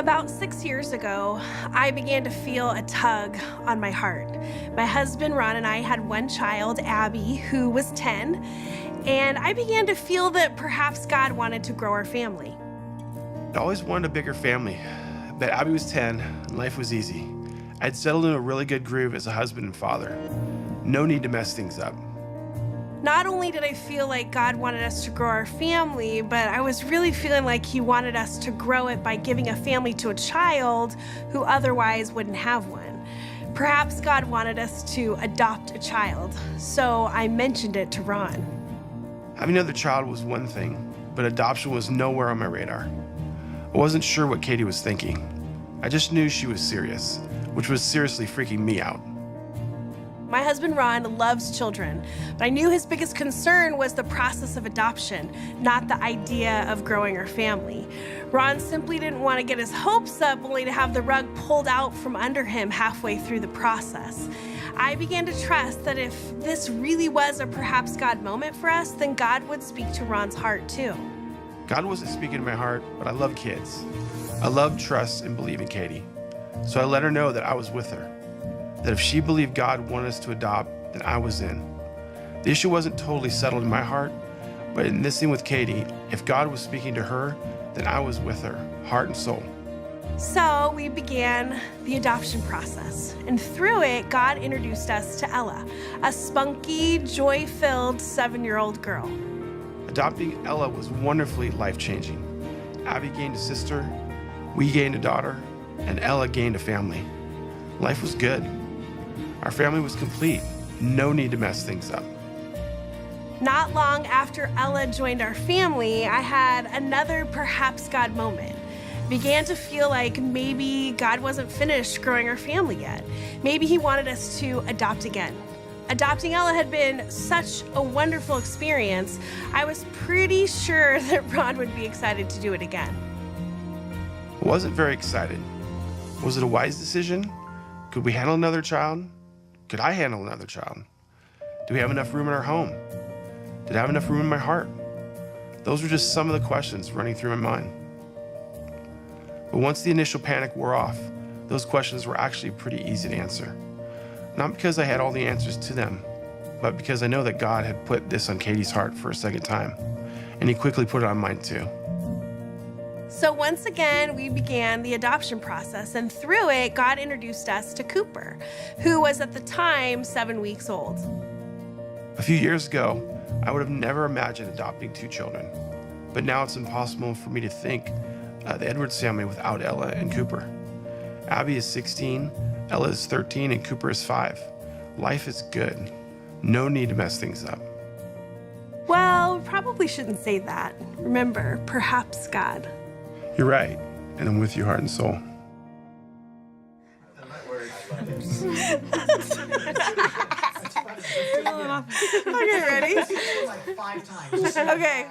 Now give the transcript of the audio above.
About 6 years ago, I began to feel a tug on my heart. My husband, Ron, and I had one child, Abby, who was 10, and I began to feel that perhaps God wanted to grow our family. I always wanted a bigger family, but Abby was 10 and life was easy. I'd settled in a really good groove as a husband and father. No need to mess things up. Not only did I feel like God wanted us to grow our family, but I was really feeling like He wanted us to grow it by giving a family to a child who otherwise wouldn't have one. Perhaps God wanted us to adopt a child, so I mentioned it to Ron. Having another child was one thing, but adoption was nowhere on my radar. I wasn't sure what Katie was thinking. I just knew she was serious, which was seriously freaking me out. My husband, Ron, loves children, but I knew his biggest concern was the process of adoption, not the idea of growing our family. Ron simply didn't want to get his hopes up only to have the rug pulled out from under him halfway through the process. I began to trust that if this really was a perhaps God moment for us, then God would speak to Ron's heart too. God wasn't speaking to my heart, but I love kids. I love, trust, and believe in Katie. So I let her know that I was with her. That if she believed God wanted us to adopt, then I was in. The issue wasn't totally settled in my heart, but in this thing with Katie, if God was speaking to her, then I was with her, heart and soul. So we began the adoption process, and through it, God introduced us to Ella, a spunky, joy-filled 7-year-old girl. Adopting Ella was wonderfully life-changing. Abby gained a sister, we gained a daughter, and Ella gained a family. Life was good. Our family was complete. No need to mess things up. Not long after Ella joined our family, I had another perhaps God moment. Began to feel like maybe God wasn't finished growing our family yet. Maybe He wanted us to adopt again. Adopting Ella had been such a wonderful experience. I was pretty sure that Ron would be excited to do it again. I wasn't very excited. Was it a wise decision? Could we handle another child? Could I handle another child? Do we have enough room in our home? Did I have enough room in my heart? Those were just some of the questions running through my mind. But once the initial panic wore off, those questions were actually pretty easy to answer. Not because I had all the answers to them, but because I know that God had put this on Katie's heart for a second time, and He quickly put it on mine too. So once again, we began the adoption process, and through it, God introduced us to Cooper, who was at the time 7 weeks old. A few years ago, I would have never imagined adopting 2 children, but now it's impossible for me to think the Edwards family without Ella and Cooper. Abby is 16, Ella is 13, and Cooper is 5. Life is good. No need to mess things up. Well, we probably shouldn't say that. Remember, perhaps God. You're right, and I'm with you heart and soul. Okay, ready? Like 5 times. Okay.